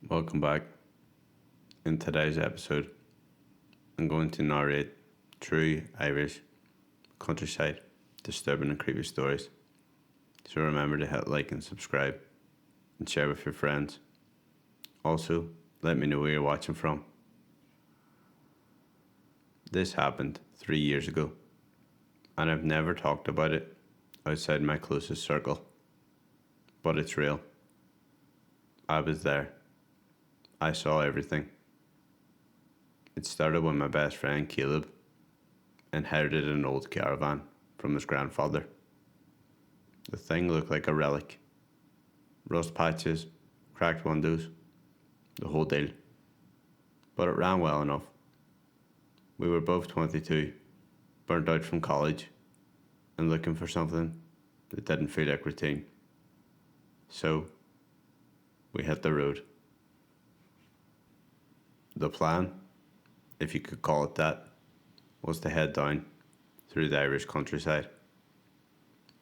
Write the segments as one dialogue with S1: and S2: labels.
S1: Welcome back. In today's episode, I'm going to narrate true Irish countryside disturbing and creepy stories. So remember to hit like and subscribe and share with your friends. Also, let me know where you're watching from. This happened 3 years ago, and I've never talked about it outside my closest circle. But it's real. I was there. I saw everything. It started when my best friend Caleb inherited an old caravan from his grandfather. The thing looked like a relic. Rust patches, cracked windows, the whole deal. But it ran well enough. We were both 22, burnt out from college, and looking for something that didn't feel like routine. So, we hit the road. The plan, if you could call it that, was to head down through the Irish countryside.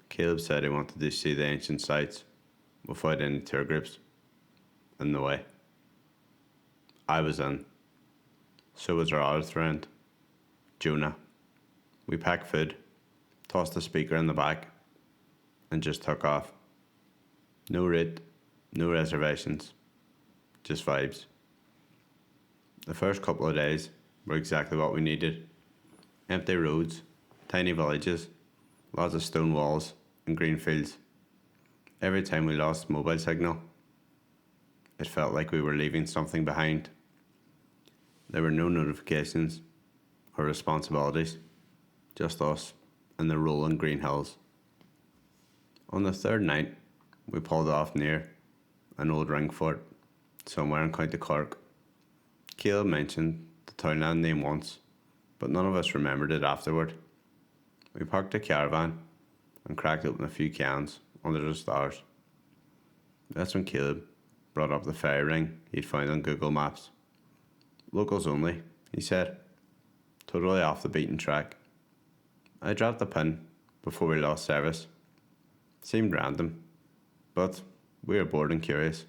S1: Caleb said he wanted to see the ancient sites without any tour groups in the way. I was in. So was our other friend, Jonah. We packed food, tossed the speaker in the back, and just took off. No route, no reservations, just vibes. The first couple of days were exactly what we needed. Empty roads, tiny villages, lots of stone walls and green fields. Every time we lost mobile signal, it felt like we were leaving something behind. There were no notifications or responsibilities, just us and the rolling green hills. On the third night, we pulled off near an old ring fort somewhere in County Cork. Caleb mentioned the townland name once, but none of us remembered it afterward. We parked the caravan and cracked open a few cans under the stars. That's when Caleb brought up the fairy ring he'd found on Google Maps. Locals only, he said, totally off the beaten track. I dropped the pin before we lost service. Seemed random, but we were bored and curious.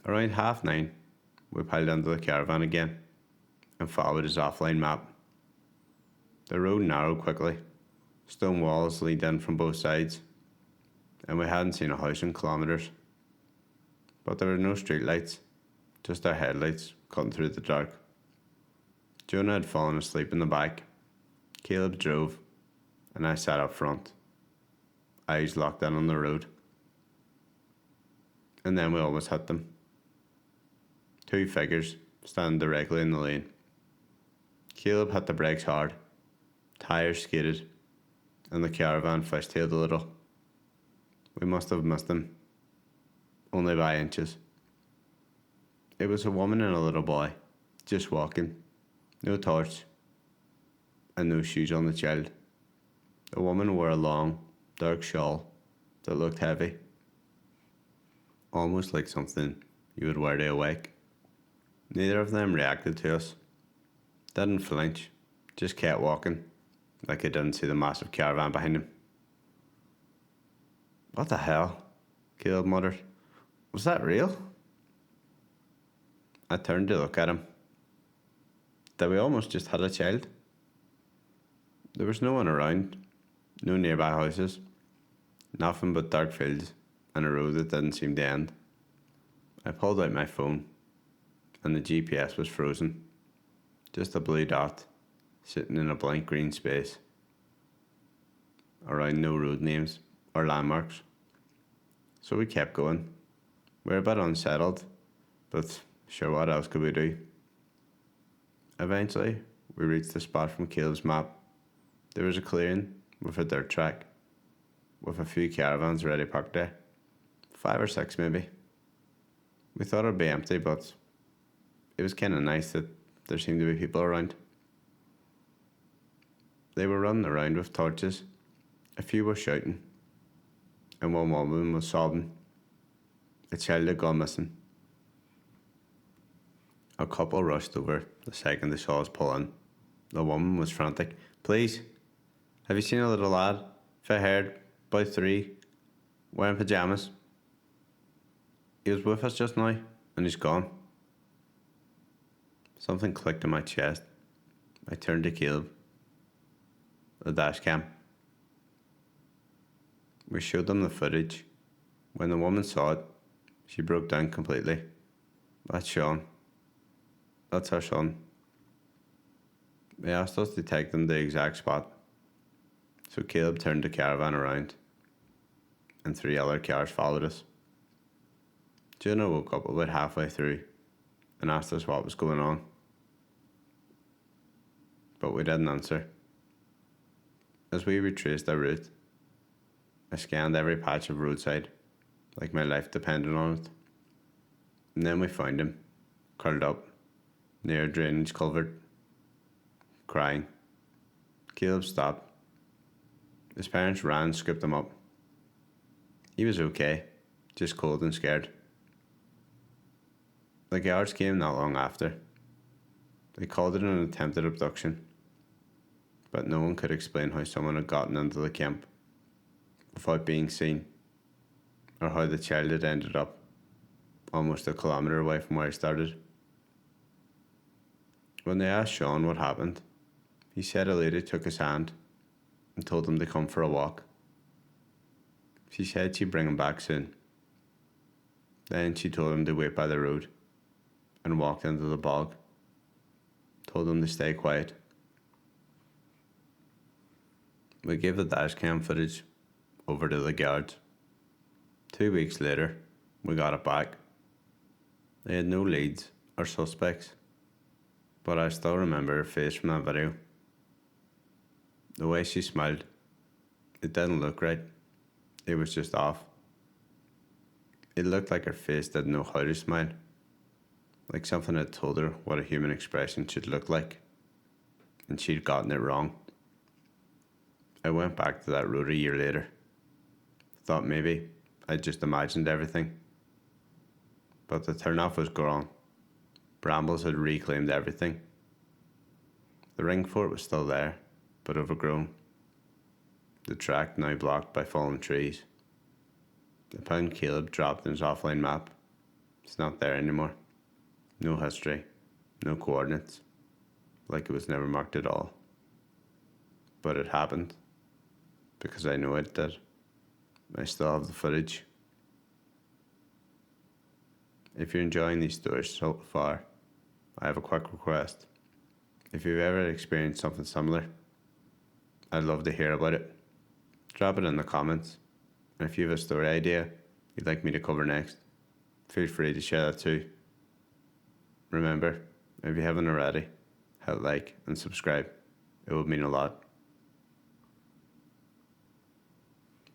S1: Around 9:30, we piled into the caravan again and followed his offline map. The road narrowed quickly. Stone walls leaned in from both sides, and we hadn't seen a house in kilometres. But there were no street lights, just our headlights cutting through the dark. Jonah had fallen asleep in the back. Caleb drove, and I sat up front, eyes locked in on the road. And then we almost hit them. Two figures standing directly in the lane. Caleb hit the brakes hard, tires skidded, and the caravan fishtailed a little. We must have missed them, only by inches. It was a woman and a little boy, just walking, no torch, and no shoes on the child. The woman wore a long, dark shawl that looked heavy, almost like something you would wear to awake. Neither of them reacted to us. Didn't flinch, just kept walking, like they didn't see the massive caravan behind them. What the hell? Caleb muttered. Was that real? I turned to look at him. Did we almost just hit a child? There was no one around, no nearby houses, nothing but dark fields and a road that didn't seem to end. I pulled out my phone, and the GPS was frozen. Just a blue dot, sitting in a blank green space. Around no road names or landmarks. So we kept going. We were a bit unsettled, but sure, what else could we do? Eventually, we reached the spot from Caleb's map. There was a clearing with a dirt track, with a few caravans ready parked there. 5 or 6 maybe. We thought it'd be empty, but it was kind of nice that there seemed to be people around. They were running around with torches. A few were shouting, and one woman was sobbing. A child had gone missing. A couple rushed over the second they saw us pull in. The woman was frantic. Please, have you seen a little lad, fair haired, about 3, wearing pyjamas? He was with us just now, and he's gone. Something clicked in my chest. I turned to Caleb. The dash cam. We showed them the footage. When the woman saw it, she broke down completely. That's Sean. That's our son. They asked us to take them to the exact spot. So Caleb turned the caravan around, and 3 other cars followed us. Jonah woke up about halfway through and asked us what was going on. But we didn't answer. As we retraced our route, I scanned every patch of roadside, like my life depended on it. And then we found him, curled up, near a drainage culvert, crying. Caleb stopped. His parents ran and scooped him up. He was okay, just cold and scared. The guards came not long after. They called it an attempted abduction, but no one could explain how someone had gotten into the camp without being seen, or how the child had ended up almost a kilometre away from where he started. When they asked Sean what happened, he said a lady took his hand and told him to come for a walk. She said she'd bring him back soon. Then she told him to wait by the road and walked into the bog. Told him to stay quiet. We gave the dashcam footage over to the guards. 2 weeks later, we got it back. They had no leads or suspects, but I still remember her face from that video. The way she smiled, it didn't look right. It was just off. It looked like her face didn't know how to smile, like something had told her what a human expression should look like, and she'd gotten it wrong. I went back to that road a year later. Thought maybe I'd just imagined everything. But the turnoff was gone. Brambles had reclaimed everything. The ring fort was still there, but overgrown. The track now blocked by fallen trees. The pound Caleb dropped in his offline map. It's not there anymore. No history, no coordinates, like it was never marked at all. But it happened, because I know it did. I still have the footage. If you're enjoying these stories so far, I have a quick request. If you've ever experienced something similar, I'd love to hear about it. Drop it in the comments, and if you have a story idea you'd like me to cover next, feel free to share that too. Remember, if you haven't already, hit like and subscribe. It would mean a lot.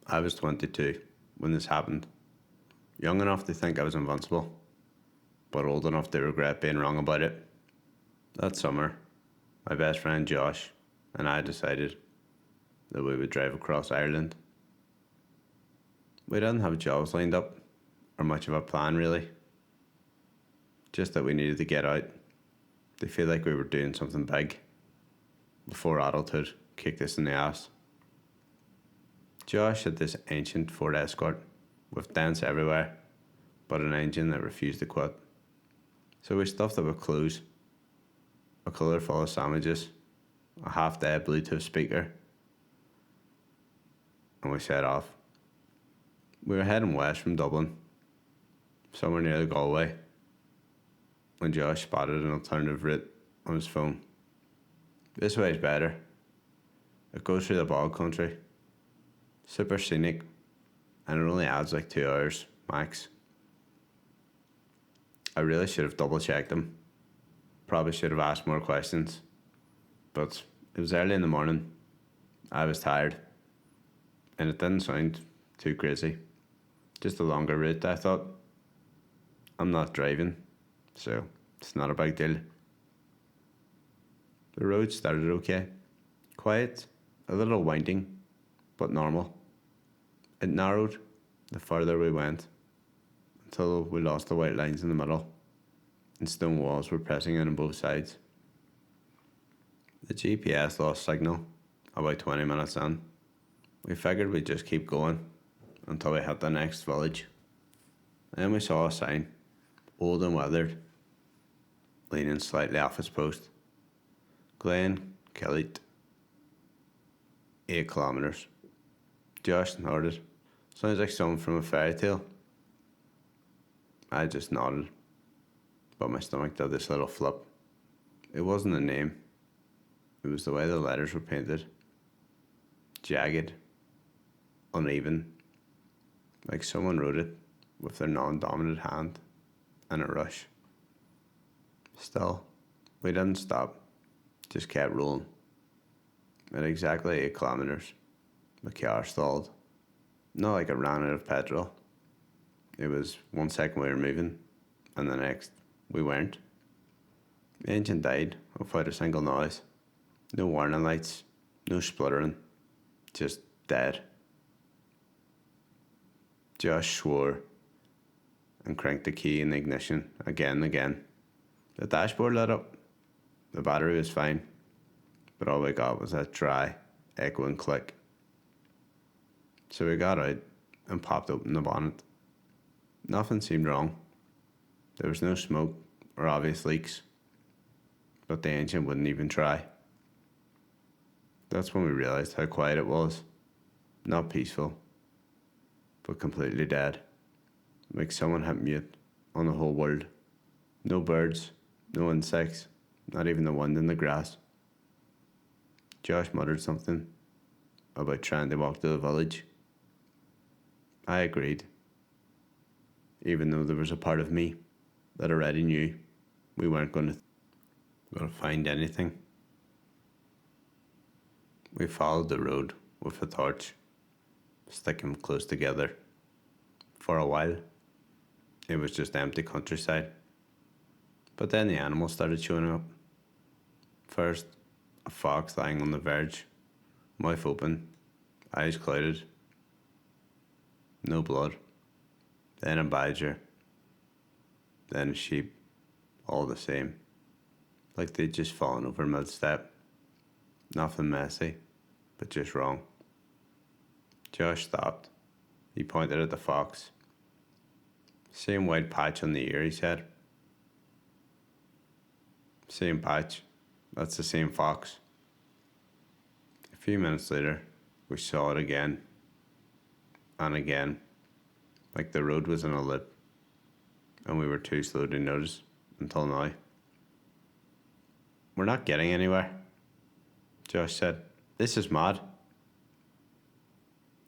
S1: I was 22 when this happened. Young enough to think I was invincible, but old enough to regret being wrong about it. That summer, my best friend Josh and I decided that we would drive across Ireland. We didn't have jobs lined up, or much of a plan really. Just that we needed to get out, to feel like we were doing something big, before adulthood kicked us in the ass. Josh had this ancient Ford Escort, with dents everywhere, but an engine that refused to quit. So we stuffed it with clothes, a cooler full of sandwiches, a half-dead Bluetooth speaker, and we set off. We were heading west from Dublin, somewhere near the Galway, when Josh spotted an alternative route on his phone. This way's better. It goes through the bog country. Super scenic, and it only adds like 2 hours max. I really should have double checked him. Probably should have asked more questions. But it was early in the morning. I was tired. And it didn't sound too crazy. Just a longer route, I thought. I'm not driving, so it's not a big deal. The road started okay. Quiet, a little winding, but normal. It narrowed the further we went, until we lost the white lines in the middle, and stone walls were pressing in on both sides. The GPS lost signal about 20 minutes in. We figured we'd just keep going until we hit the next village. Then we saw a sign, old and weathered, leaning slightly off its post. Glen Kellyt, 8 kilometres. Josh nodded. Sounds like something from a fairy tale. I just nodded, but my stomach did this little flip. It wasn't a name. It was the way the letters were painted. Jagged, uneven, like someone wrote it with their non-dominant hand in a rush. Still, we didn't stop, just kept rolling. At exactly 8 kilometres, the car stalled. Not like it ran out of petrol. It was 1 second we were moving, and the next we weren't. The engine died without a single noise. No warning lights, no spluttering, just dead. Josh swore and cranked the key in the ignition again and again. The dashboard lit up. The battery was fine, but all we got was that dry, echoing click. So we got out and popped open the bonnet. Nothing seemed wrong. There was no smoke or obvious leaks, but the engine wouldn't even try. That's when we realised how quiet it was. Not peaceful, but completely dead. Like someone had mute on the whole world. No birds, no insects, not even the wind in the grass. Josh muttered something about trying to walk to the village. I agreed, even though there was a part of me that already knew we weren't going to find anything. We followed the road with a torch, sticking close together. For a while, it was just empty countryside. But then the animals started showing up. First, a fox lying on the verge, mouth open, eyes clouded. No blood. Then a badger. Then a sheep. All the same. Like they'd just fallen over mid-step. Nothing messy, but just wrong. Josh stopped. He pointed at the fox. Same white patch on the ear, he said. Same patch. That's the same fox. A few minutes later, we saw it again. And again. Like the road was in a loop. And we were too slow to notice until now. We're not getting anywhere, Josh said. This is mad.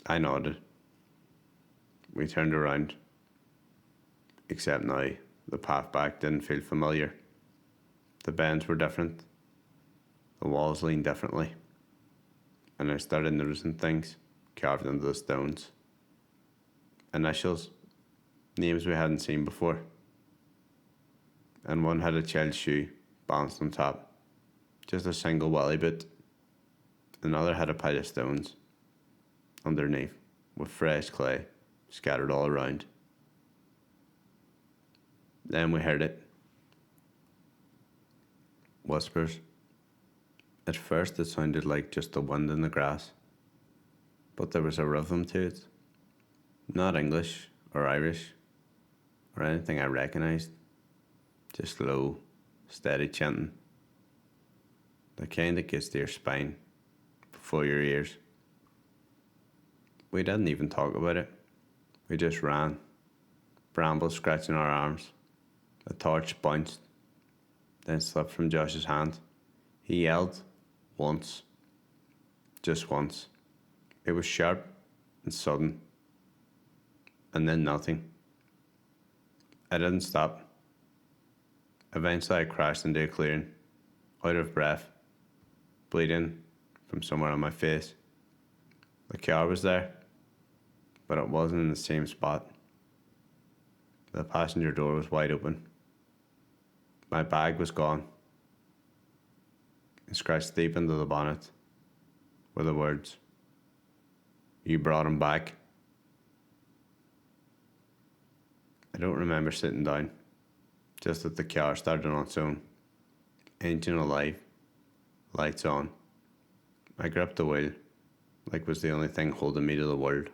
S1: I nodded. We turned around. Except now, the path back didn't feel familiar. The bends were different. The walls leaned differently. And I started noticing things carved into the stones. Initials, names we hadn't seen before. And one had a child's shoe balanced on top, just a single welly boot. Another had a pile of stones underneath, with fresh clay scattered all around. Then we heard it. Whispers. At first it sounded like just the wind in the grass, but there was a rhythm to it. Not English or Irish or anything I recognised, just low, steady chanting. The kind that gets to your spine, before your ears. We didn't even talk about it. We just ran, brambles scratching our arms. The torch bounced, then slipped from Josh's hand. He yelled once, just once. It was sharp and sudden, and then nothing. I didn't stop. Eventually I crashed into a clearing, out of breath, bleeding from somewhere on my face. The car was there, but it wasn't in the same spot. The passenger door was wide open. My bag was gone. And scratched deep into the bonnet were the words, "You brought him back." I don't remember sitting down, just that the car started on its own. Engine alive, lights on. I gripped the wheel, like it was the only thing holding me to the world,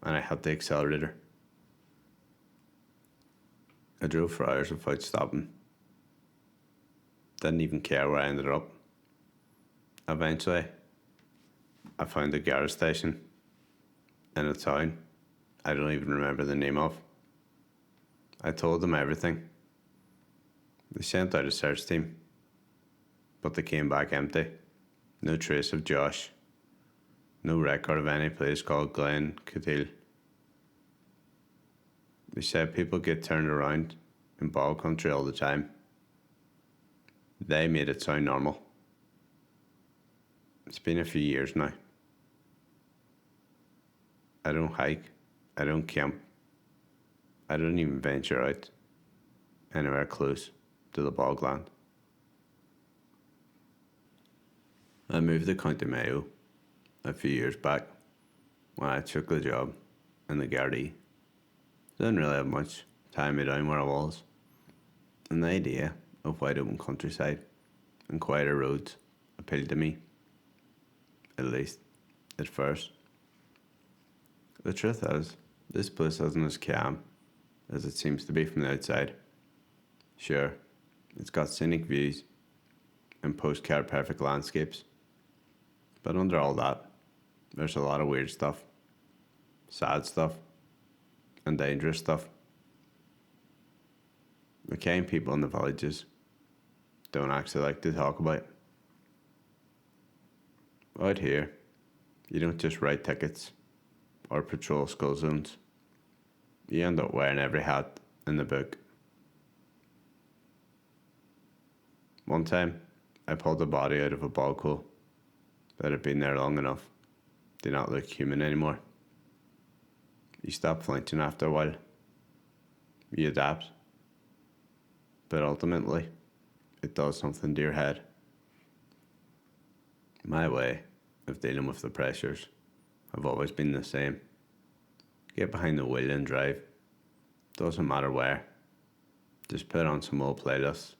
S1: and I hit the accelerator. I drove for hours without stopping. Didn't even care where I ended up. Eventually, I found a gas station in a town I don't even remember the name of. I told them everything. They sent out a search team, but they came back empty. No trace of Josh. No record of any place called Glen Cathedral. They said people get turned around in ball country all the time. They made it sound normal. It's been a few years now. I don't hike. I don't camp. I don't even venture out anywhere close to the bogland. I moved to County Mayo a few years back when I took the job in the Gardaí. Didn't really have much tying me down where I was, and the idea of wide open countryside and quieter roads appealed to me, at least at first. The truth is, this place isn't as calm as it seems to be from the outside. Sure, it's got scenic views and postcard perfect landscapes, but under all that, there's a lot of weird stuff, sad stuff, and dangerous stuff. The kind people in the villages don't actually like to talk about. Out here, you don't just write tickets or patrol school zones. You end up wearing every hat in the book. One time, I pulled a body out of a bog hole that had been there long enough to not look human anymore. You stop flinching after a while. You adapt. But ultimately, it does something to your head. My way of dealing with the pressures have always been the same. Get behind the wheel and drive. Doesn't matter where. Just put on some old playlists,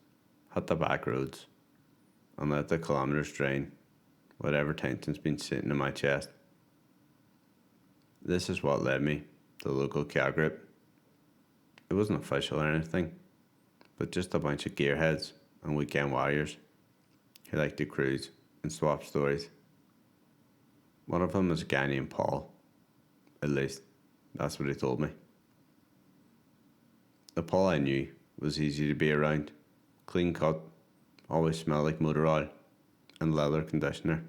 S1: hit the back roads, and let the kilometres drain whatever tension's been sitting in my chest. This is what led me to the local car group. It wasn't official or anything, but just a bunch of gearheads and weekend warriors who like to cruise and swap stories. One of them was a guy named Paul. At least, that's what he told me. The Paul I knew was easy to be around, clean cut, always smelled like motor oil and leather conditioner.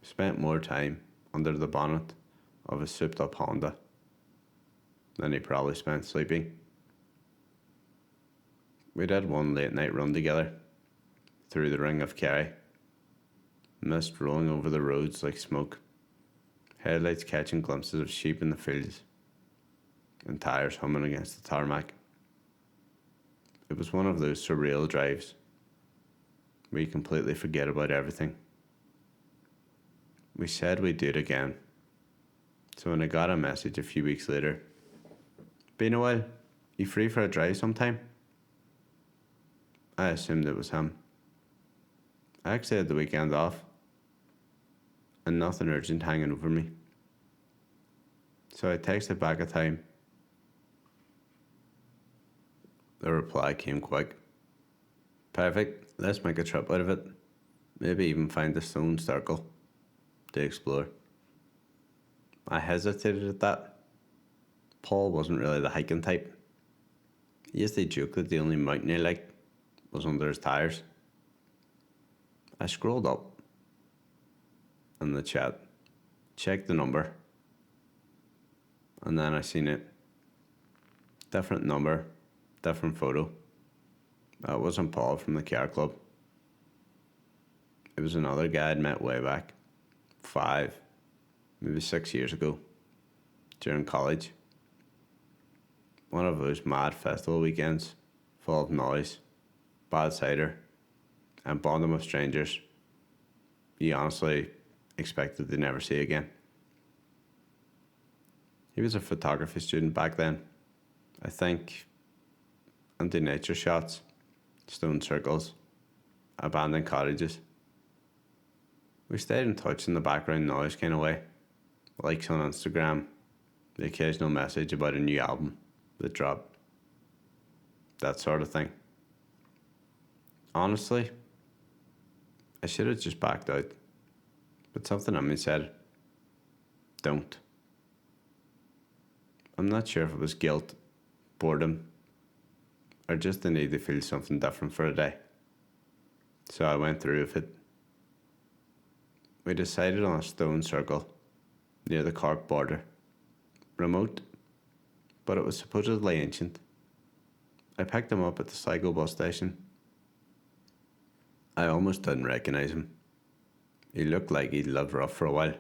S1: Spent more time under the bonnet of a souped up Honda than he probably spent sleeping. We did one late night run together through the ring of Kerry. Mist rolling over the roads like smoke, headlights catching glimpses of sheep in the fields, and tires humming against the tarmac. It was one of those surreal drives where you completely forget about everything. We said we'd do it again, so when I got a message a few weeks later, "Been a while, you free for a drive sometime?" I assumed it was him. I actually had the weekend off, and nothing urgent hanging over me. So I texted back a time. The reply came quick. "Perfect, let's make a trip out of it. Maybe even find a stone circle to explore." I hesitated at that. Paul wasn't really the hiking type. He used to joke that the only mountain he liked was under his tires. I scrolled up in the chat, checked the number, and then I seen it. Different number, different photo. That wasn't Paul from the car club. It was another guy I'd met way back, 5, maybe 6 years ago, during college. One of those mad festival weekends, full of noise, bad cider, and bonding with strangers you honestly expected to never see again. He was a photography student back then, I think, and did nature shots, stone circles, abandoned cottages. We stayed in touch in the background noise kind of way, likes on Instagram, the occasional message about a new album that dropped. that sort of thing. Honestly, I should have just backed out, but something in me said, don't. I'm not sure if it was guilt, boredom, or just the need to feel something different for a day. So I went through with it. We decided on a stone circle near the Cork border. Remote, but it was supposedly ancient. I picked him up at the cycle bus station. I almost didn't recognise him. He looked like he'd lived rough for a while.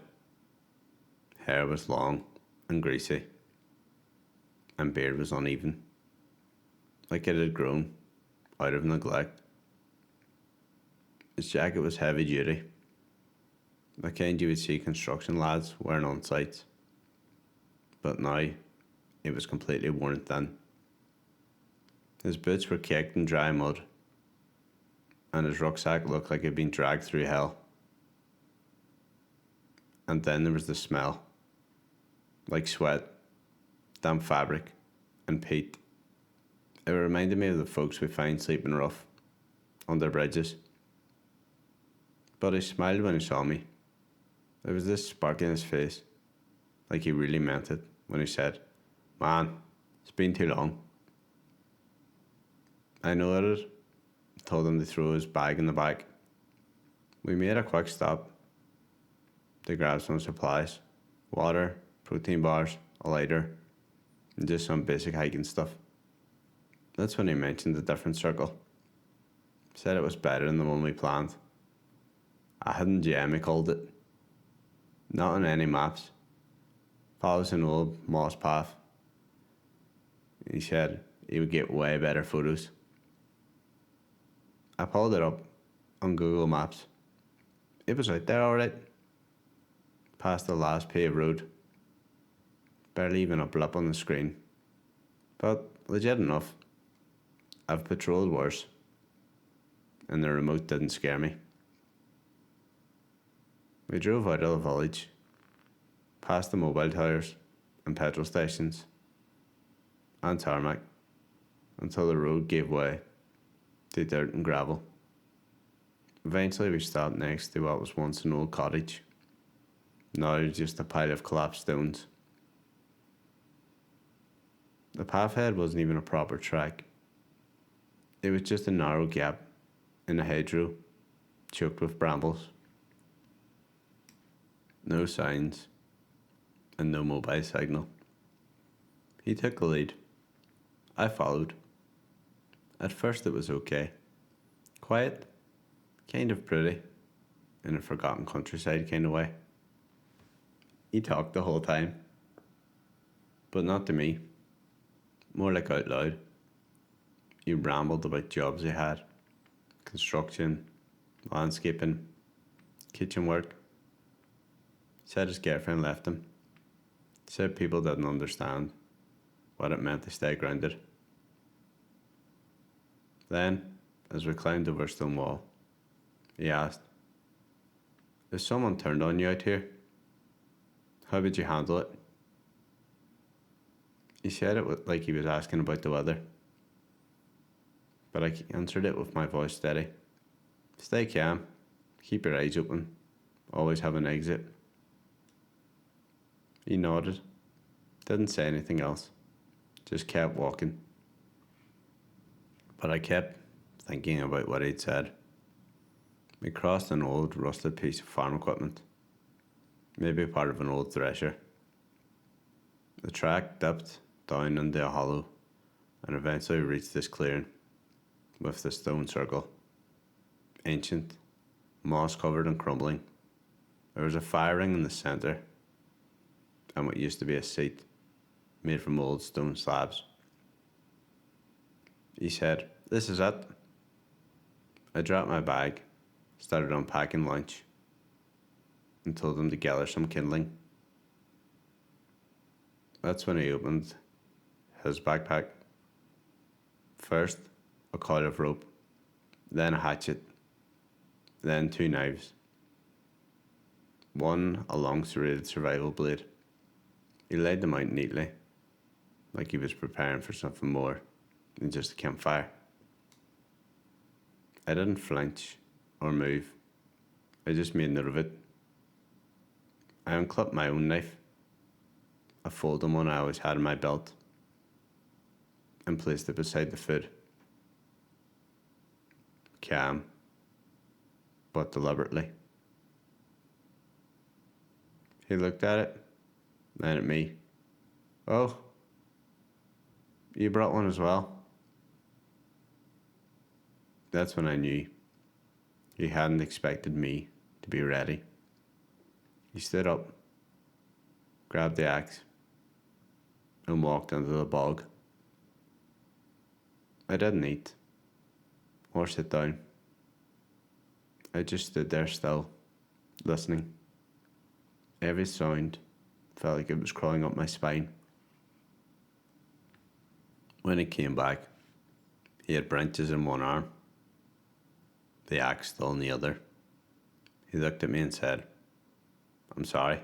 S1: Hair was long and greasy, and beard was uneven, like it had grown out of neglect. His jacket was heavy duty, the kind you would see construction lads wearing on sites, but now it was completely worn thin. His boots were caked in dry mud, and his rucksack looked like it had been dragged through hell. And then there was the smell, like sweat, damp fabric, and peat. It reminded me of the folks we find sleeping rough under bridges. But he smiled when he saw me. There was this spark in his face, like he really meant it when he said, "Man, it's been too long." I nodded, told him to throw his bag in the back. We made a quick stop to grab some supplies: water, protein bars, a lighter, and just some basic hiking stuff. That's when he mentioned the different circle. Said it was better than the one we planned. A hidden gem, he called it. Not on any maps. Follows an old moss path. He said he would get way better photos. I pulled it up on Google Maps. It was out there alright. Past the last paved road. Barely even a blip on the screen. But legit enough. I've patrolled worse, and the remote didn't scare me. We drove out of the village, past the mobile towers and petrol stations, and tarmac, until the road gave way to dirt and gravel. Eventually we stopped next to what was once an old cottage, now just a pile of collapsed stones. The pathhead wasn't even a proper track. It was just a narrow gap in a hedgerow, choked with brambles. No signs, and no mobile signal. He took the lead. I followed. At first it was okay. Quiet, kind of pretty, in a forgotten countryside kind of way. He talked the whole time, but not to me, more like out loud. He rambled about jobs he had: construction, landscaping, kitchen work. Said his girlfriend left him. Said people didn't understand what it meant to stay grounded. Then, as we climbed over a stone wall, he asked, "If someone turned on you out here, how would you handle it?" He said it like he was asking about the weather, but I answered it with my voice steady. "Stay calm, keep your eyes open, always have an exit." He nodded, didn't say anything else, just kept walking. But I kept thinking about what he'd said. We crossed an old rusted piece of farm equipment, maybe part of an old thresher. The track dipped down into a hollow and eventually reached this clearing with the stone circle. Ancient, moss covered and crumbling. There was a fire ring in the centre and what used to be a seat made from old stone slabs. He said, "This is it." I dropped my bag, started unpacking lunch, and told him to gather some kindling. That's when he opened his backpack. First, a coil of rope, then a hatchet, then 2 knives. One, a long serrated survival blade. He laid them out neatly, like he was preparing for something more than just a campfire. I didn't flinch or move. I just made note of it. I unclipped my own knife, a folding one I always had in my belt, and placed it beside the food. Calm, but deliberately. He looked at it, then at me. Oh, you brought one as well? That's when I knew he hadn't expected me to be ready. He stood up, grabbed the axe, and walked into the bog. I didn't eat or sit down. I just stood there still, listening. Every sound felt like it was crawling up my spine. When he came back, he had branches in one arm, the axe still in the other. He looked at me and said, "I'm sorry."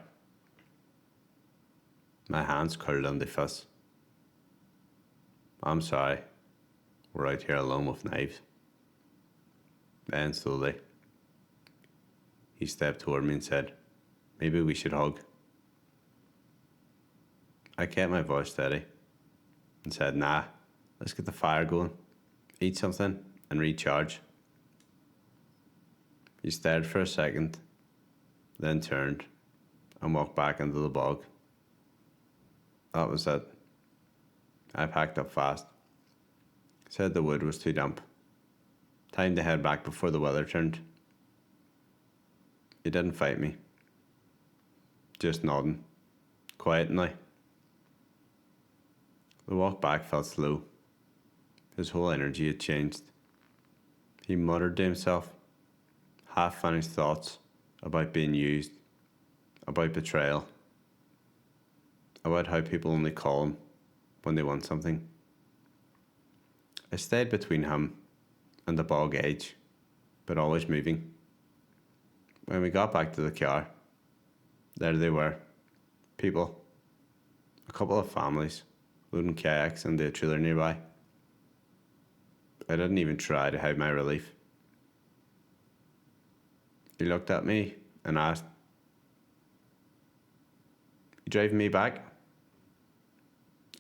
S1: My hands curled into fists. "I'm sorry. We're out here alone with knives." Then slowly, he stepped toward me and said, "Maybe we should hug." I kept my voice steady and said, "Nah, let's get the fire going, eat something, and recharge." He stared for a second, then turned and walked back into the bog. That was it. I packed up fast. Said the wood was too damp. Time to head back before the weather turned. He didn't fight me. Just nodding. Quiet now. The walk back felt slow. His whole energy had changed. He muttered to himself, half-finished thoughts about being used, about betrayal, about how people only call him when they want something. I stayed between him and the bog edge, but always moving. When we got back to the car, there they were, people, a couple of families, loading kayaks into a trailer nearby. I didn't even try to hide my relief. He looked at me and asked, "You driving me back?"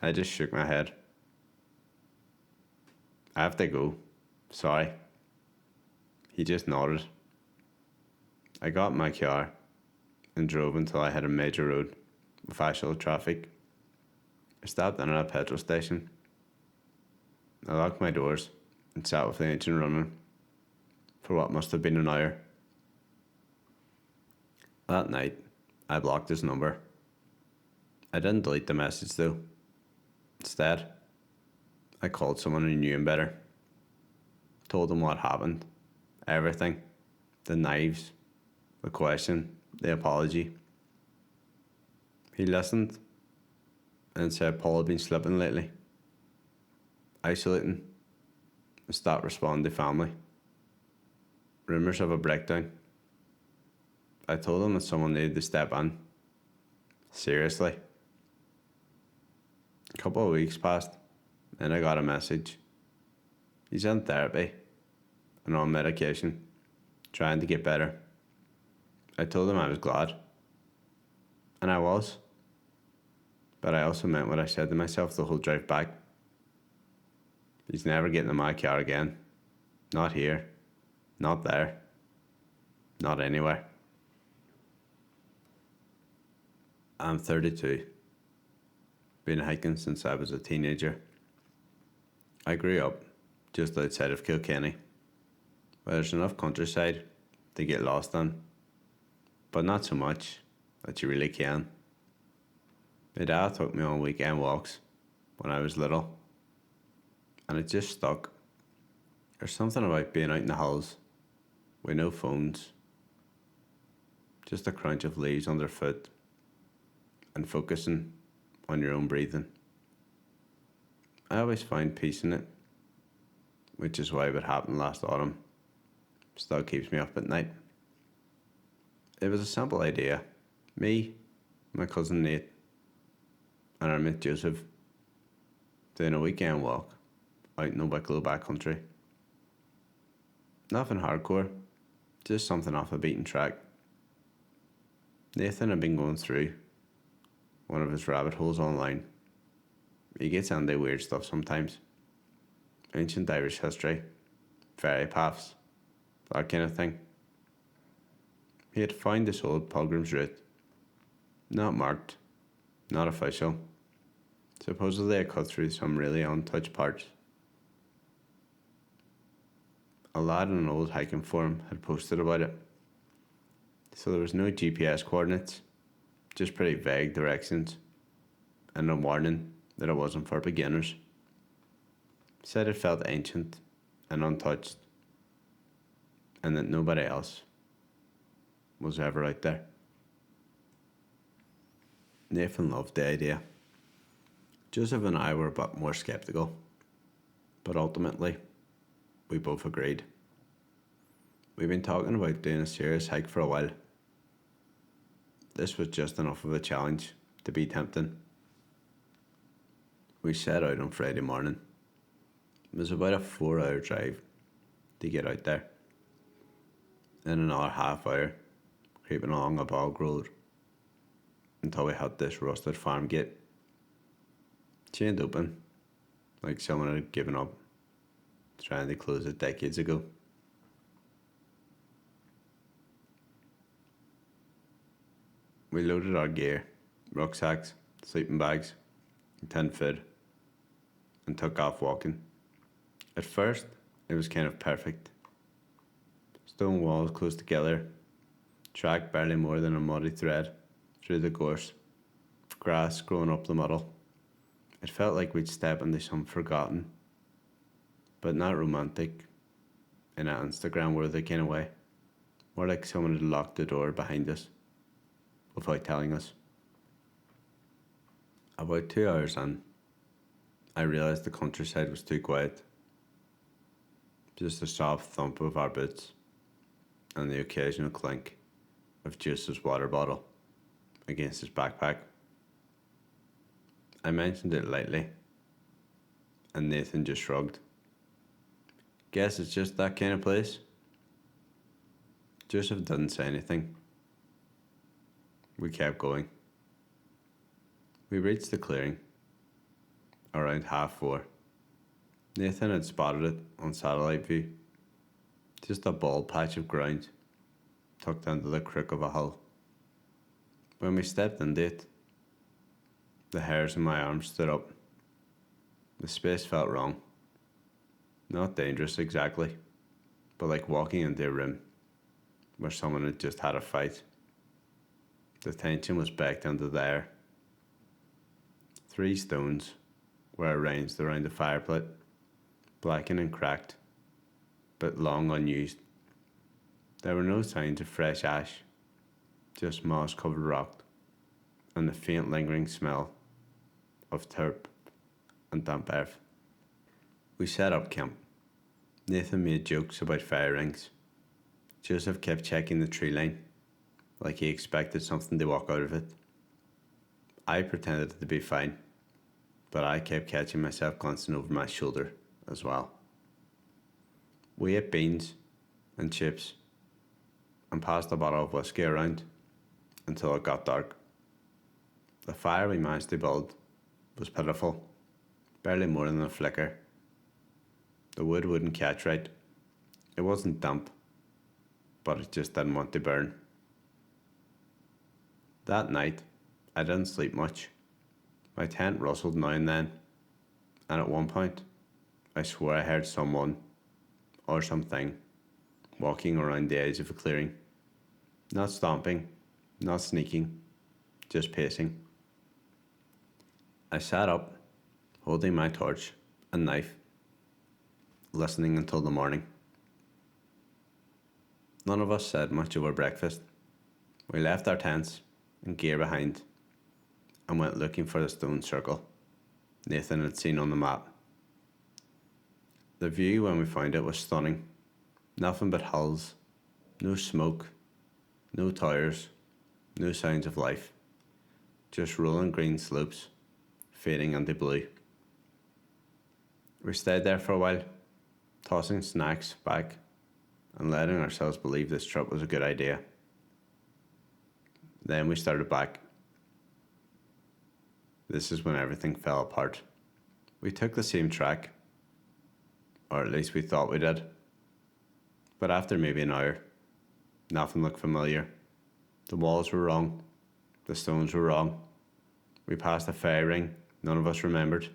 S1: I just shook my head. "I have to go. Sorry." He just nodded. I got in my car and drove until I hit a major road with actual traffic. I stopped in at a petrol station. I locked my doors and sat with the engine running for what must have been an hour. That night, I blocked his number. I didn't delete the message though. Instead, I called someone who knew him better. Told him what happened. Everything. The knives. The question. The apology. He listened and said Paul had been slipping lately. Isolating. And stopped responding to family. Rumours of a breakdown. I told him that someone needed to step in. Seriously. A couple of weeks passed, and I got a message. He's in therapy and on medication, trying to get better. I told him I was glad. And I was. But I also meant what I said to myself the whole drive back. He's never getting in my car again. Not here. Not there. Not anywhere. I'm 32. Been hiking since I was a teenager. I grew up just outside of Kilkenny, where there's enough countryside to get lost in, but not so much that you really can. My dad took me on weekend walks when I was little, and it just stuck. There's something about being out in the hills with no phones, just a crunch of leaves underfoot, and focusing on your own breathing. I always find peace in it, which is why what happened last autumn still keeps me up at night. It was a simple idea. Me, my cousin Nate, and our mate Joseph doing a weekend walk out in the Wicklow backcountry. Nothing hardcore, just something off a beaten track. Nathan had been going through one of his rabbit holes online. He gets into weird stuff sometimes. Ancient Irish history, fairy paths, that kind of thing. He had found this old pilgrim's route, not marked, not official. Supposedly it cut through some really untouched parts. A lad in an old hiking forum had posted about it. So there was no GPS coordinates, just pretty vague directions, and a warning that it wasn't for beginners. Said it felt ancient and untouched, and that nobody else was ever out there. Nathan loved the idea. Joseph and I were a bit more sceptical, but ultimately, we both agreed. We've been talking about doing a serious hike for a while. This was just enough of a challenge to be tempting. We set out on Friday morning. It was about a 4-hour drive to get out there. In another half hour, creeping along a bog road until we had this rusted farm gate. Chained open, like someone had given up, trying to close it decades ago. We loaded our gear, rucksacks, sleeping bags, and tin food, and took off walking. At first, it was kind of perfect. Stone walls close together, track barely more than a muddy thread through the gorse, grass growing up the middle. It felt like we'd step into some forgotten, but not romantic, in an Instagram-worthy kind of way. More like someone had locked the door behind us without telling us. About 2 hours in, I realised the countryside was too quiet. Just the soft thump of our boots and the occasional clink of Joseph's water bottle against his backpack. I mentioned it lightly, and Nathan just shrugged. Guess it's just that kind of place. Joseph didn't say anything. We kept going. We reached the clearing around 4:30. Nathan had spotted it on satellite view. Just a bald patch of ground tucked into the crook of a hill. When we stepped into it, the hairs on my arms stood up. The space felt wrong. Not dangerous exactly, but like walking into a room where someone had just had a fight. The tension was baked into the air. 3 stones were arranged around the fireplace, blackened and cracked, but long unused. There were no signs of fresh ash, just moss-covered rock and the faint lingering smell of turp and damp earth. We set up camp. Nathan made jokes about fire rings. Joseph kept checking the tree line, like he expected something to walk out of it. I pretended to be fine, but I kept catching myself glancing over my shoulder as well. We ate beans and chips and passed a bottle of whiskey around until it got dark. The fire we managed to build was pitiful, barely more than a flicker. The wood wouldn't catch right. It wasn't damp, but it just didn't want to burn. That night, I didn't sleep much. My tent rustled now and then, and at one point, I swore I heard someone, or something, walking around the edge of a clearing. Not stomping, not sneaking, just pacing. I sat up, holding my torch and knife, listening until the morning. None of us said much over breakfast. We left our tents and gear behind and went looking for the stone circle Nathan had seen on the map. The view when we found it was stunning. Nothing but hills, no smoke, no towers, no signs of life. Just rolling green slopes, fading into blue. We stayed there for a while, tossing snacks back and letting ourselves believe this trip was a good idea. Then we started back. This is when everything fell apart. We took the same track, or at least we thought we did. But after maybe an hour, nothing looked familiar. The walls were wrong. The stones were wrong. We passed a fairy ring none of us remembered.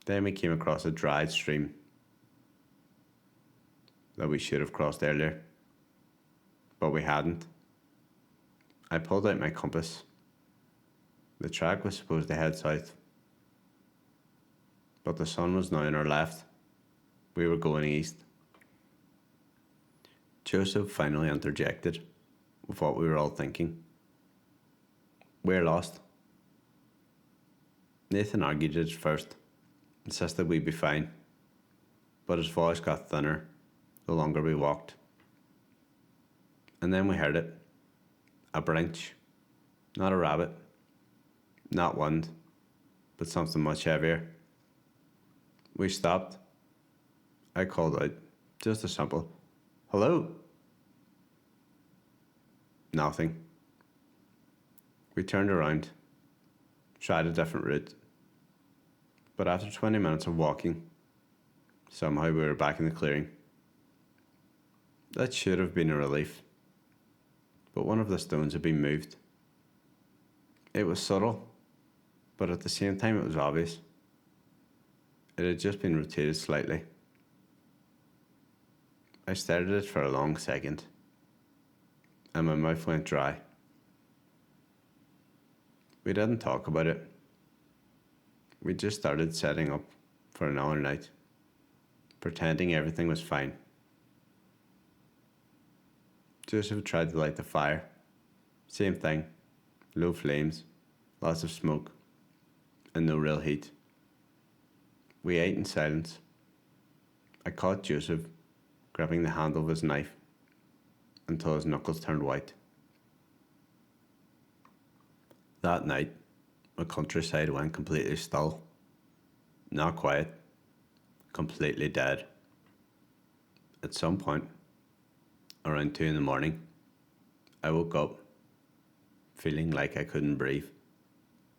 S1: Then we came across a dried stream that we should have crossed earlier, but we hadn't. I pulled out my compass. The track was supposed to head south, but the sun was now on our left. We were going east. Joseph finally interjected with what we were all thinking. We're lost. Nathan argued it first, insisted we'd be fine, but his voice got thinner the longer we walked. And then we heard it. A branch. Not a rabbit. Not wind, but something much heavier. We stopped. I called out, just a simple, "Hello?" Nothing. We turned around, tried a different route. But after 20 minutes of walking, somehow we were back in the clearing. That should have been a relief, but one of the stones had been moved. It was subtle, but at the same time it was obvious. It had just been rotated slightly. I stared at it for a long second, and my mouth went dry. We didn't talk about it. We just started setting up for another night, pretending everything was fine. Joseph tried to light the fire. Same thing. Low flames, lots of smoke, and no real heat. We ate in silence. I caught Joseph grabbing the handle of his knife until his knuckles turned white. That night, the countryside went completely still. Not quiet, completely dead. At some point, around 2 a.m, I woke up feeling like I couldn't breathe.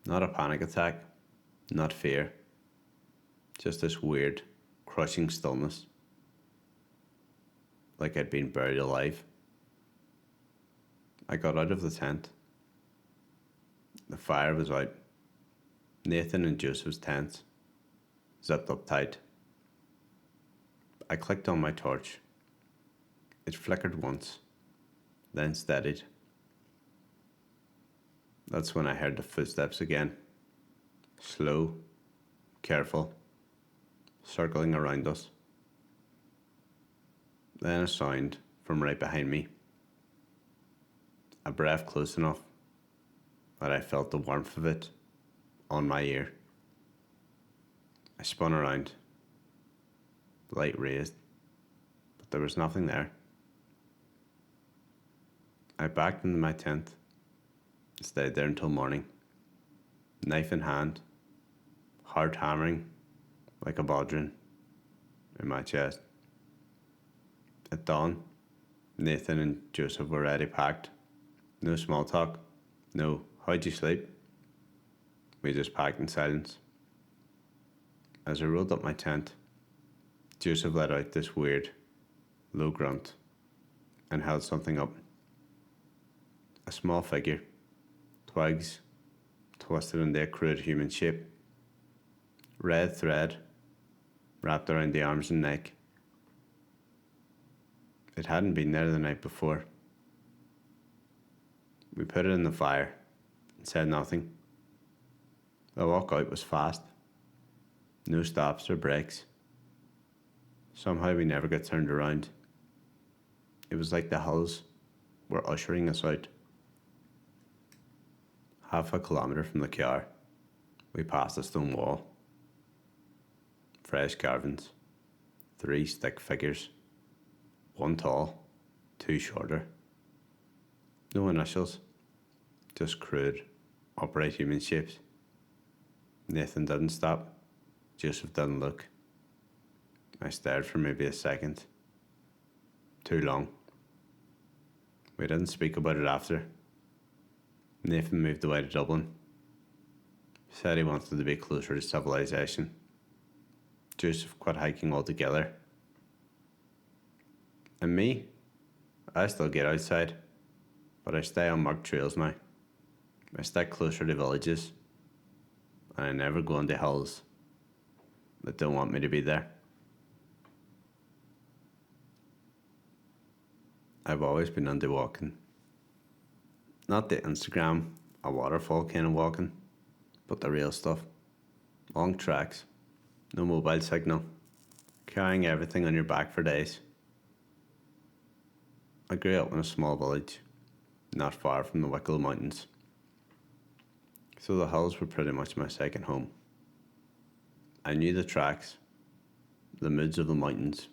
S1: Not a panic attack, not fear, just this weird, crushing stillness, like I'd been buried alive. I got out of the tent. The fire was out. Nathan and Joseph's tents, zipped up tight. I clicked on my torch. It flickered once, then steadied. That's when I heard the footsteps again. Slow, careful, circling around us. Then a sound from right behind me. A breath close enough that I felt the warmth of it on my ear. I spun around, light raised, but there was nothing there. I backed into my tent, stayed there until morning, knife in hand, heart hammering like a bodhrán in my chest. At dawn, Nathan and Joseph were already packed. No small talk, no "how'd you sleep?" We just packed in silence. As I rolled up my tent, Joseph let out this weird, low grunt and held something up. A small figure, twigs twisted into a crude human shape. Red thread wrapped around the arms and neck. It hadn't been there the night before. We put it in the fire and said nothing. The walk out was fast. No stops or breaks. Somehow we never got turned around. It was like the hills were ushering us out. Half a kilometre from the car, we passed a stone wall. Fresh carvings. 3 stick figures. 1 tall, 2 shorter. No initials, just crude, upright human shapes. Nathan didn't stop. Joseph didn't look. I stared for maybe a second. Too long. We didn't speak about it after. Nathan moved away to Dublin. Said he wanted to be closer to civilization. Joseph quit hiking altogether. And me? I still get outside, but I stay on marked trails now. I stick closer to villages, and I never go into hills that don't want me to be there. I've always been into walking. Not the Instagram, a waterfall kind of walking, but the real stuff. Long tracks, no mobile signal, carrying everything on your back for days. I grew up in a small village, not far from the Wicklow Mountains, so the hills were pretty much my second home. I knew the tracks, the moods of the mountains,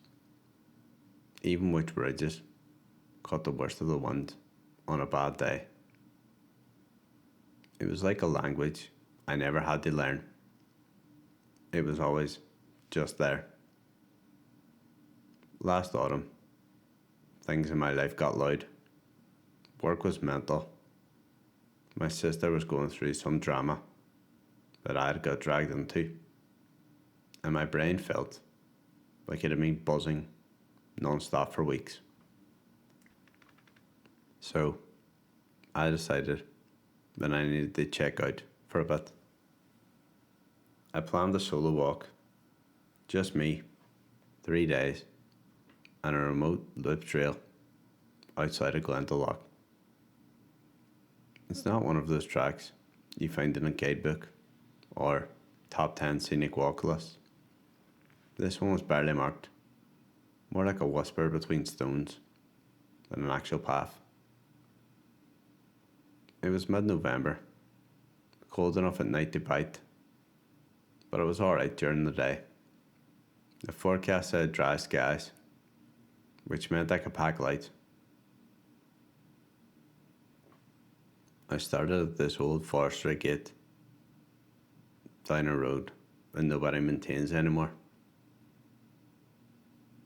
S1: even which bridges caught the worst of the wind on a bad day. It was like a language I never had to learn. It was always just there. Last autumn, things in my life got loud. Work was mental. My sister was going through some drama that I had got dragged into, and my brain felt like it had been buzzing non-stop for weeks. So I decided that I needed to check out for a bit. I planned a solo walk, just me, 3 days, and a remote loop trail outside of Glendalough. It's not one of those tracks you find in a guidebook or top 10 scenic walk list. This one was barely marked, more like a whisper between stones than an actual path. It was mid-November, cold enough at night to bite, but it was alright during the day. The forecast said dry skies, which meant I could pack light. I started at this old forestry gate down a road that nobody maintains anymore.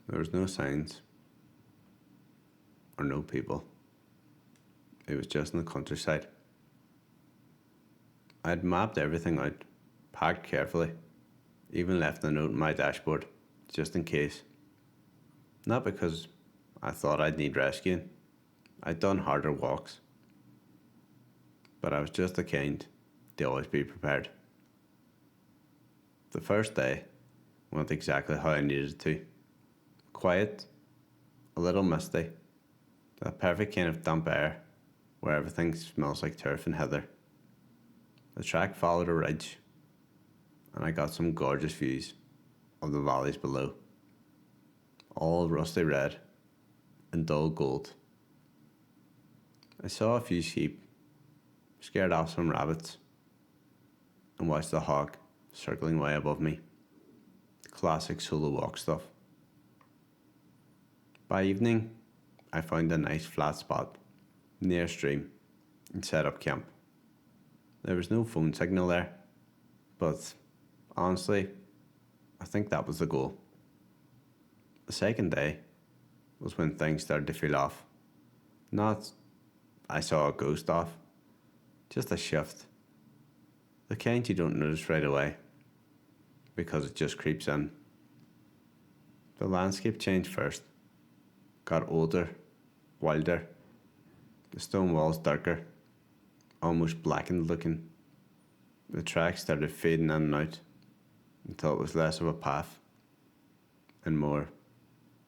S1: There was no signs or no people. It was just in the countryside. I'd mapped everything out, packed carefully, even left a note in my dashboard, just in case. Not because I thought I'd need rescuing. I'd done harder walks. But I was just the kind to always be prepared. The first day went exactly how I needed it to. Quiet, a little misty, that perfect kind of damp air where everything smells like turf and heather. The track followed a ridge, and I got some gorgeous views of the valleys below, all rusty red and dull gold. I saw a few sheep, scared off some rabbits, and watched the hawk circling way above me. Classic solo walk stuff. By evening, I found a nice flat spot near a stream and set up camp. There was no phone signal there, but honestly, I think that was the goal. The second day was when things started to feel off. Not I saw a ghost off, just a shift. The kind you don't notice right away, because it just creeps in. The landscape changed first, got older, wilder, the stone walls darker, almost blackened looking. The tracks started fading in and out until it was less of a path and more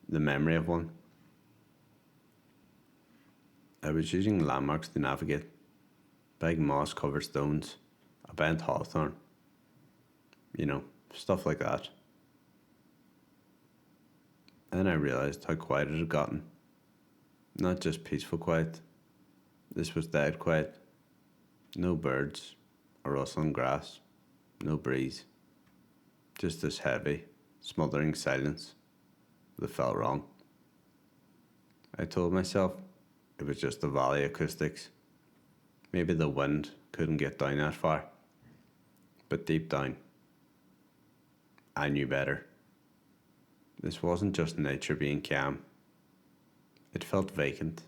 S1: the memory of one. I was using landmarks to navigate, big moss covered stones, a bent hawthorn, stuff like that. Then I realised how quiet it had gotten. Not just peaceful quiet, this was dead quiet. No birds or rustling grass, no breeze. Just this heavy, smothering silence that felt wrong. I told myself it was just the valley acoustics. Maybe the wind couldn't get down that far. But deep down, I knew better. This wasn't just nature being calm. It felt vacant,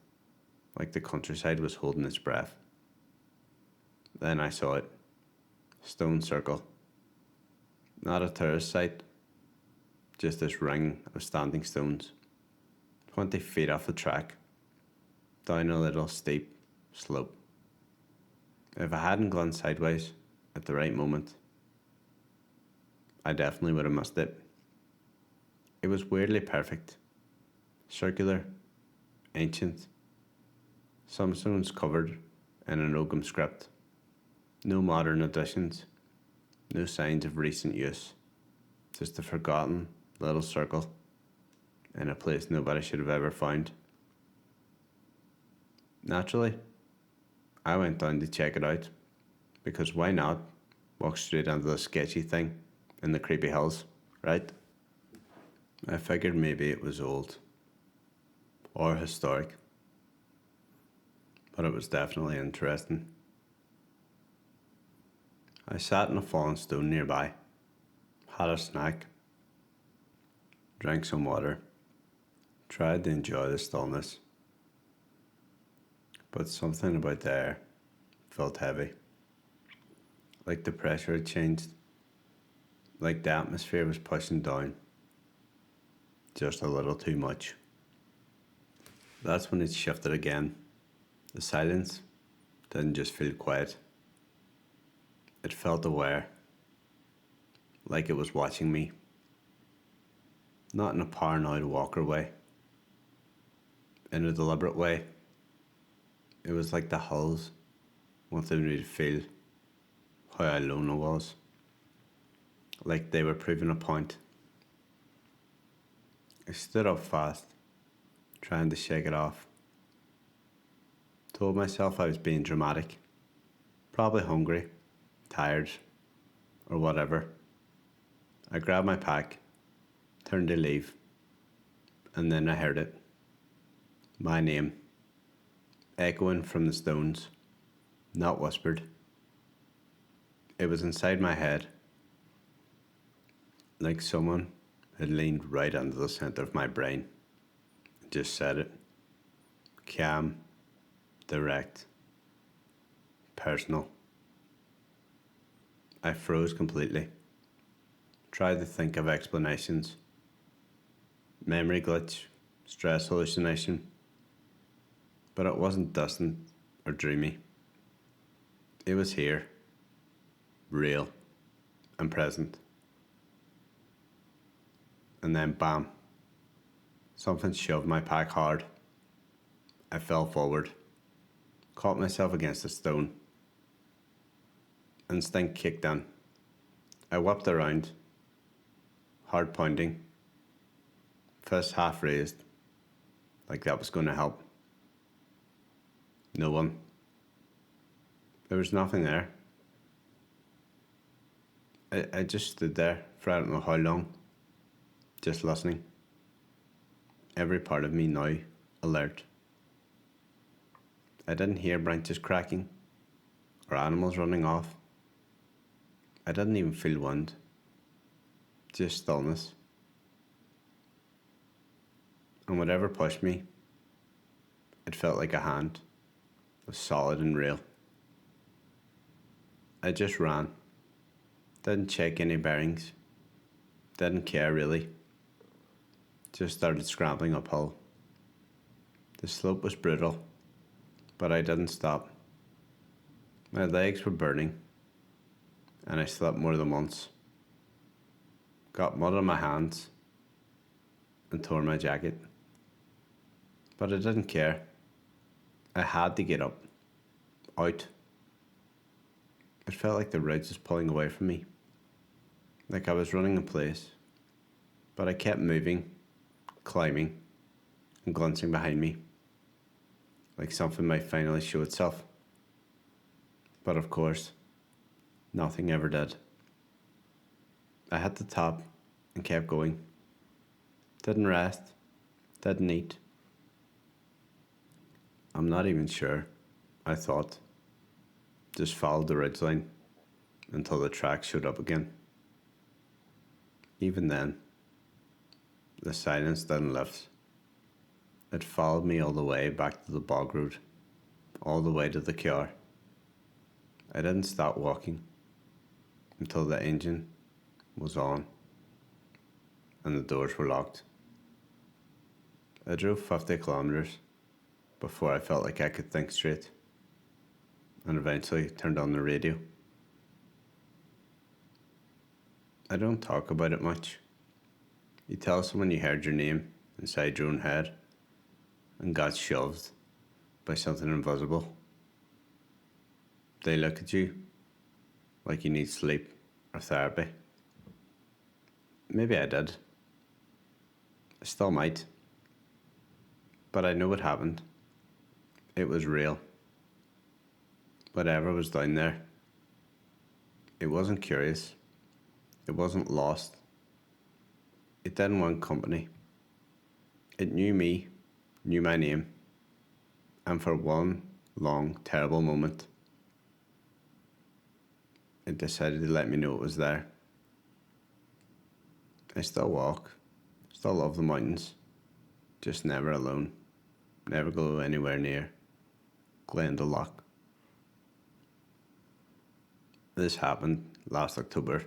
S1: like the countryside was holding its breath. Then I saw it. Stone circle. Not a tourist site, just this ring of standing stones. 20 feet off the track, down a little steep slope. If I hadn't gone sideways at the right moment, I definitely would have missed it. It was weirdly perfect. Circular, ancient. Some stones covered in an ogham script. No modern additions. No signs of recent use. Just a forgotten little circle in a place nobody should have ever found. Naturally, I went down to check it out, because why not walk straight into the sketchy thing in the creepy hills, right? I figured maybe it was old or historic, but it was definitely interesting. I sat in a fallen stone nearby, had a snack, drank some water, tried to enjoy the stillness, but something about the air felt heavy, like the pressure had changed, like the atmosphere was pushing down just a little too much. That's when it shifted again. The silence didn't just feel quiet. It felt aware, like it was watching me. Not in a paranoid walker way. In a deliberate way. It was like the hills wanted me to feel how alone I was. Like they were proving a point. I stood up fast, trying to shake it off. Told myself I was being dramatic. Probably hungry, tired, or whatever. I grabbed my pack, turned to leave, and then I heard it. My name, echoing from the stones, not whispered. It was inside my head, like someone had leaned right into the center of my brain and just said it. Calm, direct, personal. I froze completely. Tried to think of explanations. Memory glitch, stress hallucination. But it wasn't distant or dreamy. It was here, real and present. And then bam, something shoved my pack hard. I fell forward, caught myself against a stone. Instinct kicked in. I whipped around, heart pounding, fist half raised, like that was going to help. No one. There was nothing there. I just stood there for I don't know how long, just listening. Every part of me now alert. I didn't hear branches cracking or animals running off. I didn't even feel wind. Just stillness. And whatever pushed me, it felt like a hand. It was solid and real. I just ran. Didn't check any bearings. Didn't care really. Just started scrambling uphill. The slope was brutal, but I didn't stop. My legs were burning, and I slept more than once. Got mud on my hands, and tore my jacket. But I didn't care. I had to get up. Out. It felt like the ridge was pulling away from me. Like I was running in place. But I kept moving, climbing, and glancing behind me. Like something might finally show itself. But of course, nothing ever did. I hit the top and kept going. Didn't rest. Didn't eat. I'm not even sure, I thought. Just followed the ridgeline until the track showed up again. Even then, the silence didn't lift. It followed me all the way back to the bog road, all the way to the car. I didn't stop walking until the engine was on and the doors were locked. I drove 50 kilometres before I felt like I could think straight, and eventually turned on the radio. I don't talk about it much. You tell someone you heard your name inside your own head and got shoved by something invisible. They look at you like you need sleep or therapy. Maybe I did. I still might. But I know what happened. It was real. Whatever was down there. It wasn't curious. It wasn't lost. It didn't want company. It knew me, knew my name, and for one long, terrible moment, it decided to let me know it was there. I still walk, still love the mountains, just never alone, never go anywhere near Glendalough. This happened last October,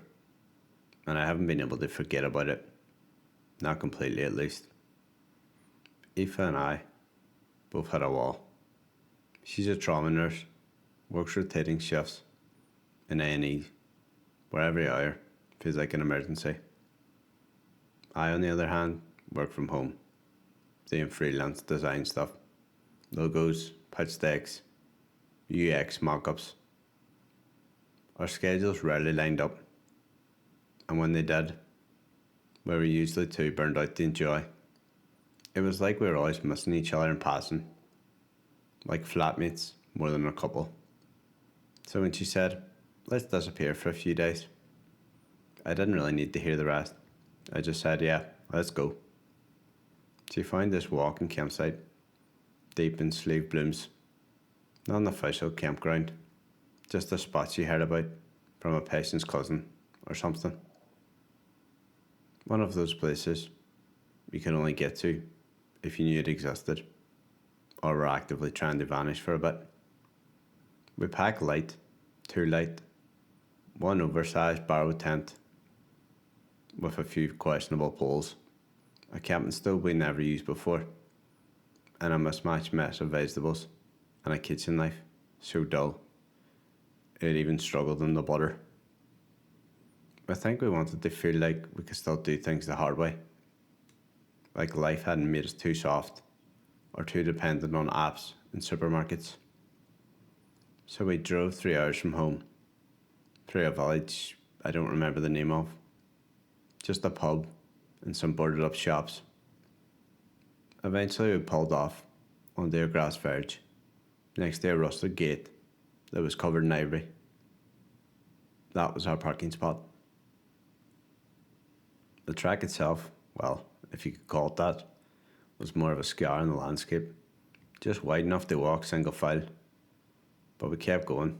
S1: and I haven't been able to forget about it. Not completely, at least. Aoife and I both had a wall. She's a trauma nurse, works rotating shifts in A&E, where every hour feels like an emergency. I, on the other hand, work from home, doing freelance design stuff. Logos, pitch decks, UX mock-ups. Our schedules rarely lined up, and when they did, we were usually too burned out to enjoy. It was like we were always missing each other in passing, like flatmates more than a couple. So when she said, let's disappear for a few days, I didn't really need to hear the rest. I just said, yeah, let's go. She found this walking campsite, deep in sleeve blooms. Not an official campground, just a spot she heard about from a patient's cousin or something. One of those places you can only get to if you knew it existed, or were actively trying to vanish for a bit. We packed light, too light, one oversized borrowed tent with a few questionable poles, a camping stove we never used before, and a mismatched mess of vegetables, and a kitchen knife so dull it even struggled in the butter. I think we wanted to feel like we could still do things the hard way, like life hadn't made us too soft or too dependent on apps and supermarkets. So we drove 3 hours from home, through a village I don't remember the name of, just a pub and some boarded up shops. Eventually we pulled off onto a grass verge next to a rusted gate that was covered in ivory. That was our parking spot. The track itself, well, if you could call it that, was more of a scar in the landscape, just wide enough to walk single file. But we kept going.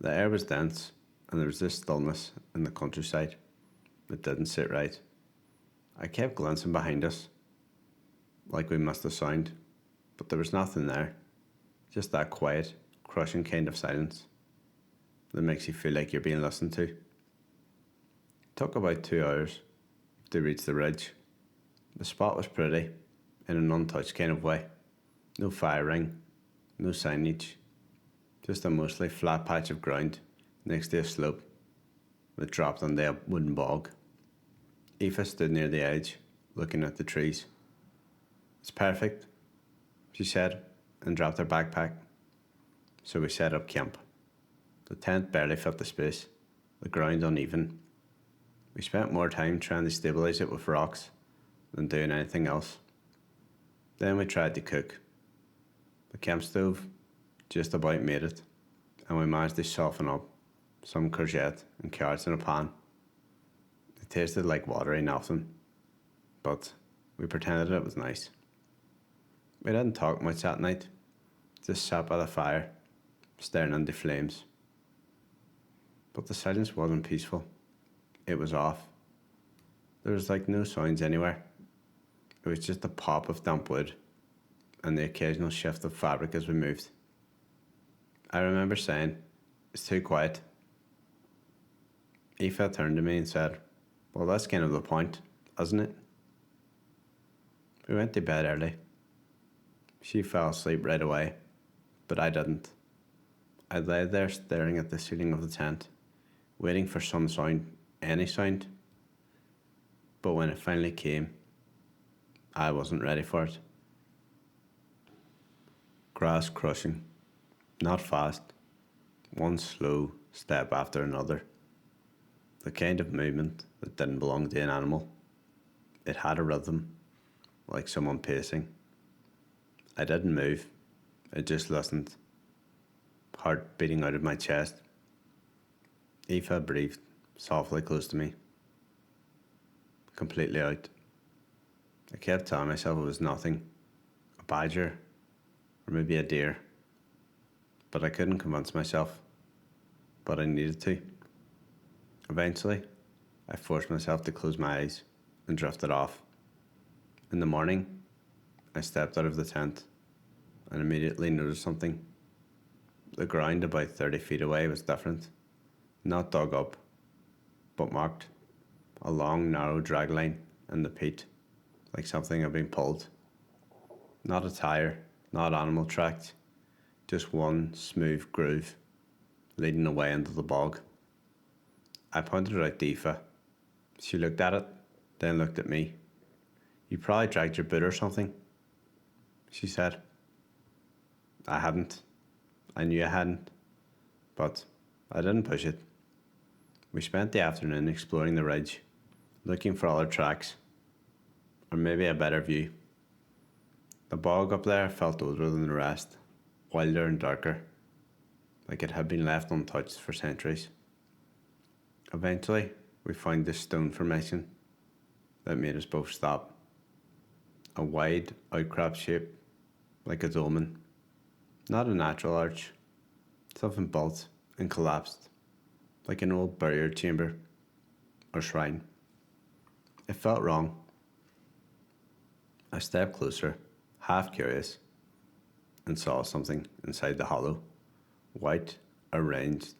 S1: The air was dense, and there was this stillness in the countryside that didn't sit right. I kept glancing behind us, like we missed a sound, but there was nothing there. Just that quiet, crushing kind of silence that makes you feel like you're being listened to. It took about 2 hours to reach the ridge. The spot was pretty, in an untouched kind of way. No fire ring, no signage, just a mostly flat patch of ground next to a slope that dropped onto a wooden bog. Aoife stood near the edge, looking at the trees. It's perfect, she said, and dropped her backpack. So we set up camp. The tent barely fit the space, the ground uneven. We spent more time trying to stabilise it with rocks than doing anything else. Then we tried to cook. The camp stove just about made it, and we managed to soften up some courgette and carrots in a pan. It tasted like watery nothing, but we pretended it was nice. We didn't talk much that night, just sat by the fire, staring into flames. But the silence wasn't peaceful. It was off. There was like no sounds anywhere. It was just the pop of damp wood and the occasional shift of fabric as we moved. I remember saying, "It's too quiet." Aoife turned to me and said, "Well, that's kind of the point, isn't it?" We went to bed early. She fell asleep right away, but I didn't. I lay there staring at the ceiling of the tent, waiting for some sound, any sound. But when it finally came, I wasn't ready for it. Grass crushing, not fast, one slow step after another. The kind of movement that didn't belong to an animal. It had a rhythm, like someone pacing. I didn't move, I just listened, heart beating out of my chest. Aoife breathed softly close to me, completely out. I kept telling myself it was nothing, a badger, or maybe a deer, but I couldn't convince myself, but I needed to. Eventually, I forced myself to close my eyes and drifted off. In the morning, I stepped out of the tent and immediately noticed something. The ground about 30 feet away was different, not dug up, but marked, a long narrow drag line in the peat, like something had been pulled. Not a tire, not animal tracks, just one smooth groove leading away into the bog. I pointed it out to Aoife. She looked at it, then looked at me. "You probably dragged your boot or something," she said. I hadn't. I knew I hadn't, but I didn't push it. We spent the afternoon exploring the ridge, looking for other tracks, or maybe a better view. The bog up there felt older than the rest, wilder and darker, like it had been left untouched for centuries. Eventually, we found this stone formation that made us both stop. A wide outcrop shape, like a dolmen. Not a natural arch, something built and collapsed, like an old burial chamber or shrine. It felt wrong. I stepped closer, half curious, and saw something inside the hollow, white, arranged,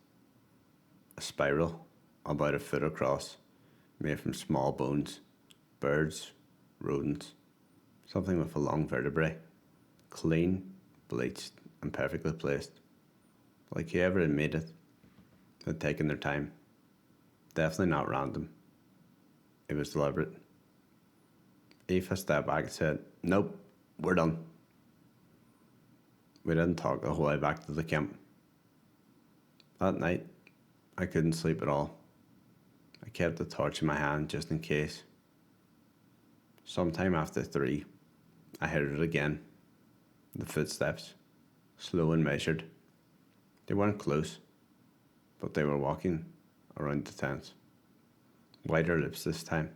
S1: a spiral about a foot across, made from small bones, birds, rodents, something with a long vertebrae, clean, bleached, and perfectly placed. Like whoever had made it had taken their time. Definitely not random. It was deliberate. Aoife stepped back and said, "Nope, we're done." We didn't talk the whole way back to the camp. That night, I couldn't sleep at all. I kept the torch in my hand just in case. Sometime after 3, I heard it again. The footsteps, slow and measured. They weren't close, but they were walking around the tent. Wider lips this time.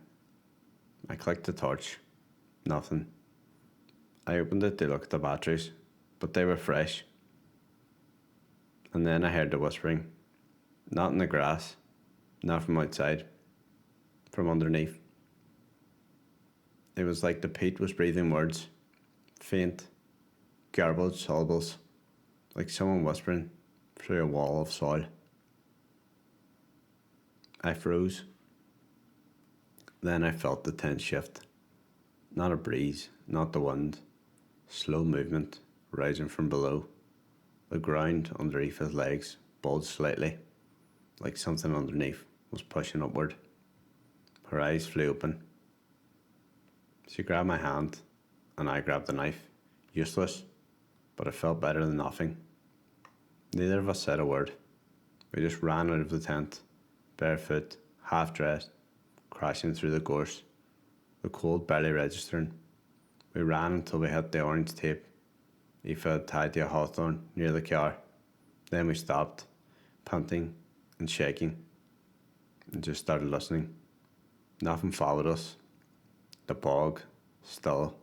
S1: I clicked the torch. Nothing. I opened it to look at the batteries, but they were fresh. And then I heard the whispering. Not in the grass, not from outside, from underneath. It was like the peat was breathing words, faint, garbled syllables, like someone whispering through a wall of soil. I froze. Then I felt the tent shift. Not a breeze, not the wind. Slow movement rising from below. The ground under Aoife's legs bulged slightly, like something underneath was pushing upward. Her eyes flew open. She grabbed my hand, and I grabbed the knife. Useless, but it felt better than nothing. Neither of us said a word. We just ran out of the tent, barefoot, half-dressed, crashing through the gorse, the cold barely registering. We ran until we hit the orange tape Aoife had tied to a hawthorn near the car. Then we stopped, panting and shaking, and just started listening. Nothing followed us. The bog, still,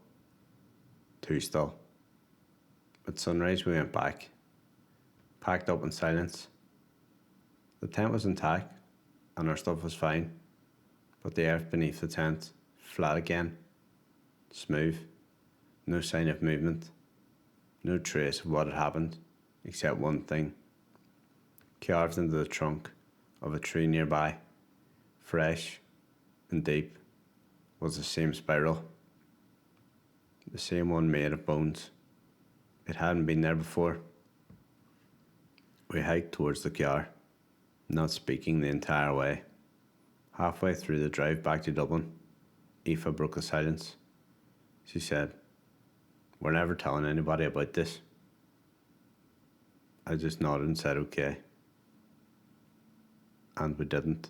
S1: too still. At sunrise we went back, packed up in silence. The tent was intact and our stuff was fine, but the earth beneath the tent, flat again, smooth, no sign of movement, no trace of what had happened, except one thing, carved into the trunk of a tree nearby, fresh and deep, was the same spiral, the same one made of bones. It hadn't been there before. We hiked towards the car, not speaking the entire way. Halfway through the drive back to Dublin, Aoife broke the silence. She said, "We're never telling anybody about this." I just nodded and said okay. And we didn't.